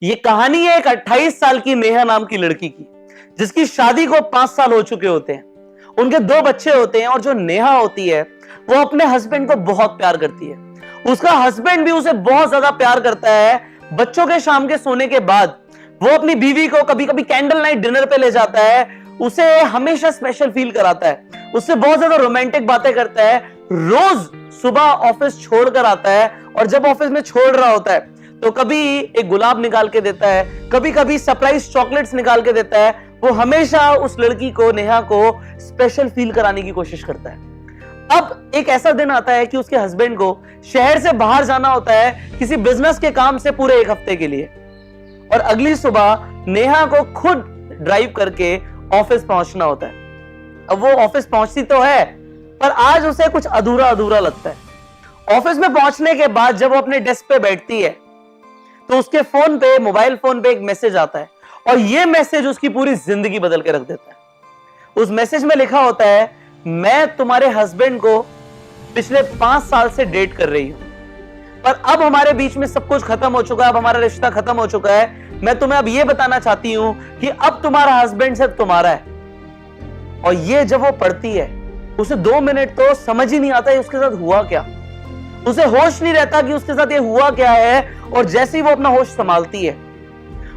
ये कहानी है एक 28 साल की नेहा नाम की लड़की की, जिसकी शादी को 5 साल हो चुके होते हैं। उनके 2 बच्चे होते हैं और जो नेहा होती है वो अपने हस्बैंड को बहुत प्यार करती है। उसका हस्बैंड भी उसे बहुत ज्यादा प्यार करता है। बच्चों के शाम के सोने के बाद वो अपनी बीवी को कभी कभी कैंडल नाइट डिनर पे ले जाता है, उसे हमेशा स्पेशल फील कराता है, उससे बहुत ज्यादा रोमांटिक बातें करता है। रोज सुबह ऑफिस छोड़कर आता है और जब ऑफिस में छोड़ रहा होता है तो कभी एक गुलाब निकाल के देता है, कभी कभी सरप्राइज चॉकलेट्स निकाल के देता है। वो हमेशा उस लड़की को, नेहा को स्पेशल फील कराने की कोशिश करता है। अब एक ऐसा दिन आता है कि उसके हस्बैंड को शहर से बाहर जाना होता है किसी बिजनेस के काम से पूरे 1 हफ्ते के लिए, और अगली सुबह नेहा को खुद ड्राइव करके ऑफिस पहुंचना होता है। अब वो ऑफिस पहुंचती तो है, पर आज उसे कुछ अधूरा अधूरा लगता है। ऑफिस में पहुंचने के बाद जब वो अपने डेस्क पे बैठती है तो उसके फोन पे, मोबाइल फोन पे एक मैसेज आता है, और ये मैसेज उसकी पूरी जिंदगी बदल के रख देता है। उस मैसेज में लिखा होता है, मैं तुम्हारे हस्बैंड को पिछले 5 साल से डेट कर रही हूं, पर अब हमारे बीच में सब कुछ खत्म हो चुका है, अब हमारा रिश्ता खत्म हो चुका है। मैं तुम्हें अब ये बताना चाहती हूं कि अब तुम्हारा हस्बैंड सिर्फ तुम्हारा है। और ये जब वो पढ़ती है उसे 2 मिनट तो समझ ही नहीं आता है उसके साथ हुआ क्या। उसे होश नहीं रहता कि उसके साथ ये हुआ क्या है। और जैसे ही वो अपना होश संभालती है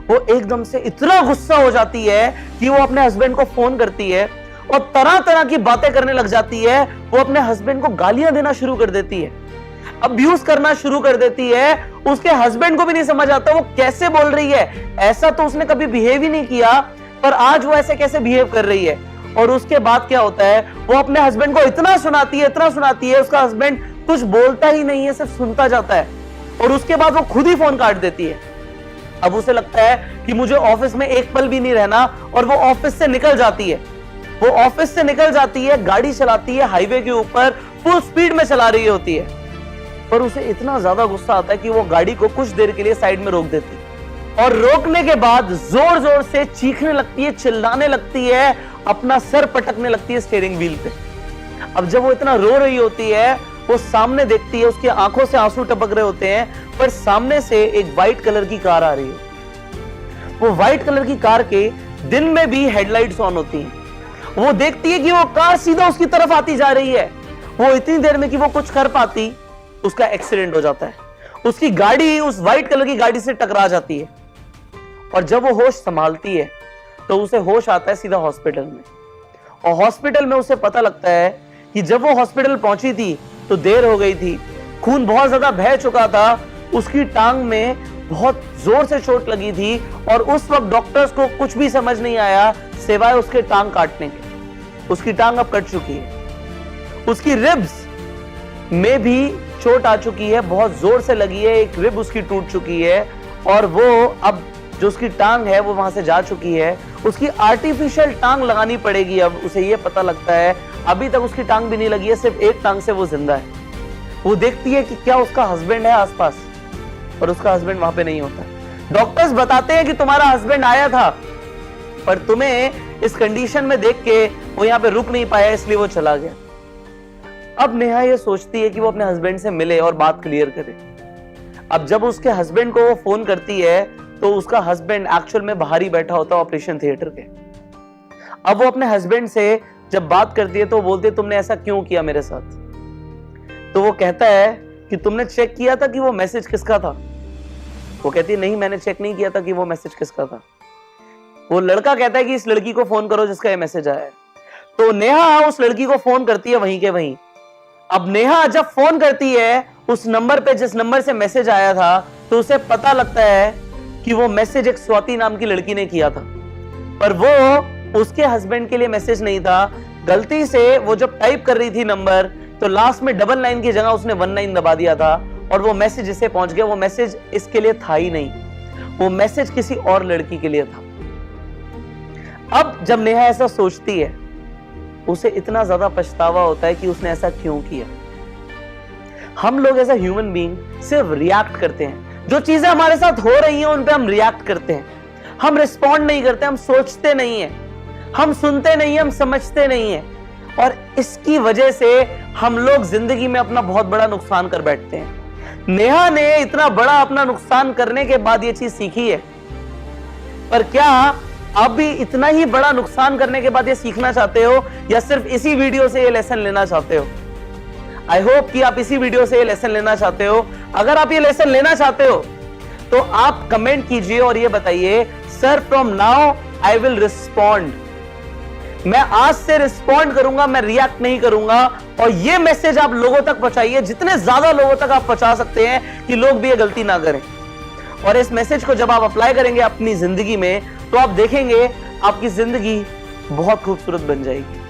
वो एकदम से इतना गुस्सा हो जाती है कि वो अपने हस्बैंड को फोन करती है और तरह तरह की बातें करने लग जाती है। वो अपने हस्बैंड को गालियां देना शुरू कर देती है, अब्यूज करना शुरू कर देती है। उसके हस्बैंड को भी नहीं समझ आता वो कैसे बोल रही है, ऐसा तो उसने कभी बिहेव ही नहीं किया, पर आज वो ऐसे कैसे बिहेव कर रही है। और उसके बाद क्या होता है, वो अपने हस्बैंड को इतना सुनाती है, उसका हस्बैंड कुछ बोलता ही नहीं है, सिर्फ सुनता जाता है। और उसके बाद वो खुद ही फोन काट देती है। अब उसे लगता है कि मुझे ऑफिस में एक पल भी नहीं रहना, और वो ऑफिस से निकल जाती है। वो ऑफिस से निकल जाती है, गाड़ी चलाती है, हाईवे के ऊपर फुल स्पीड में चला रही होती है, पर उसे इतना ज्यादा गुस्सा आता है कि वो गाड़ी को कुछ देर के लिए साइड में रोक देती है। और रोकने के बाद जोर जोर से चीखने लगती है, चिल्लाने लगती है, अपना सर पटकने लगती है स्टीयरिंग व्हील पे। अब जब वो इतना रो रही होती है, वो सामने देखती है, उसकी आंखों से आंसू टपक रहे होते हैं, पर सामने से एक व्हाइट कलर की कार आ रही है। वो व्हाइट कलर की कार के दिन में भी हेडलाइट्स ऑन होती हैं। वो देखती है कि वो कार सीधा उसकी तरफ आती जा रही है। वो इतनी देर में कि वो कुछ कर पाती, उसका एक्सीडेंट हो जाता है। उसकी गाड़ी उस व्हाइट कलर की गाड़ी से टकरा जाती है, और जब वो होश संभालती है तो उसे होश आता है सीधा हॉस्पिटल में। और हॉस्पिटल में उसे पता लगता है कि जब वो हॉस्पिटल पहुंची थी तो देर हो गई थी, खून बहुत ज्यादा बह चुका था, उसकी टांग में बहुत जोर से चोट लगी थी, और उस वक्त डॉक्टर्स को कुछ भी समझ नहीं आया सिवाय उसके टांग काटने के। उसकी टांग अब कट चुकी है, उसकी रिब्स में भी चोट आ चुकी है, बहुत जोर से लगी है, एक रिब उसकी टूट चुकी है, और वो अब जो उसकी टांग है वो वहां से जा चुकी है। उसकी आर्टिफिशियल टांग लगानी पड़ेगी। अब उसे ये पता लगता है अभी तक उसकी टांग भी नहीं लगी है, सिर्फ एक टांग से वो जिंदा है। वो देखती है कि क्या उसका हस्बैंड है आसपास, पर उसका हस्बैंड वहां पे नहीं होता। डॉक्टर्स बताते हैं कि तुम्हारा हस्बैंड आया था, पर तुम्हें इस कंडीशन में देख के वो यहाँ पे रुक नहीं पाया, इसलिए वो चला गया। अब नेहा ये सोचती है कि वो अपने हस्बैंड से मिले और बात क्लियर करे। अब जब उसके हस्बैंड को वो फोन करती है तो उसका हस्बैंड एक्चुअल में बाहर ही बैठा होता है ऑपरेशन थिएटर के। अब वो अपने हस्बैंड से जब बात करती है तो बोलती है, तुमने ऐसा क्यों किया मेरे साथ? तो वो कहता है कि तुमने चेक किया था कि वो मैसेज किसका था? वो कहती है, नहीं मैंने चेक नहीं किया था कि वो मैसेज किसका था। वो लड़का कहता है कि इस लड़की को फोन करो जिसका ये मैसेज आया है। तो नेहा उस लड़की को फोन करती है वहीं के वहीं। अब नेहा जब फोन करती है उस नंबर पे जिस नंबर से मैसेज आया था, तो उसे पता लगता है कि वो मैसेज एक स्वाति नाम की लड़की ने किया था, पर वो उसके हस्बैंड के लिए मैसेज नहीं था। गलती से वो जब टाइप कर रही थी नंबर, तो लास्ट में 99 की जगह उसने 19 दबा दिया था, और वो मैसेज इसे पहुंच गया। वो मैसेज इसके लिए था ही नहीं, वो मैसेज किसी और लड़की के लिए था। अब जब नेहा ऐसा सोचती है उसे इतना ज्यादा पछतावा होता है कि उसने ऐसा क्यों किया। हम लोग एज अ ह्यूमन बीइंग सिर्फ रिएक्ट करते हैं, जो चीजें हमारे साथ हो रही हैं उन पे हम रिएक्ट करते हैं, हम रिस्पॉन्ड नहीं करते, हम सोचते नहीं है, हम सुनते नहीं है, हम समझते नहीं है। और इसकी वजह से हम लोग जिंदगी में अपना बहुत बड़ा नुकसान कर बैठते हैं। नेहा ने इतना बड़ा अपना नुकसान करने के बाद ये चीज सीखी है पर क्या आप भी इतना ही बड़ा नुकसान करने के बाद ये सीखना चाहते हो, या सिर्फ इसी वीडियो से ये लेसन लेना चाहते हो? आई होप कि आप इसी वीडियो से ये लेसन लेना चाहते हो। अगर आप ये लेसन लेना चाहते हो तो आप कमेंट कीजिए और ये बताइए, sir from now I will respond. मैं आज से रिस्पॉन्ड करूंगा, मैं रिएक्ट नहीं करूंगा। और ये मैसेज आप लोगों तक पहुंचाइए, जितने ज्यादा लोगों तक आप पहुंचा सकते हैं कि लोग भी ये गलती ना करें। और इस मैसेज को जब आप अप्लाई करेंगे अपनी जिंदगी में, तो आप देखेंगे आपकी जिंदगी बहुत खूबसूरत बन जाएगी।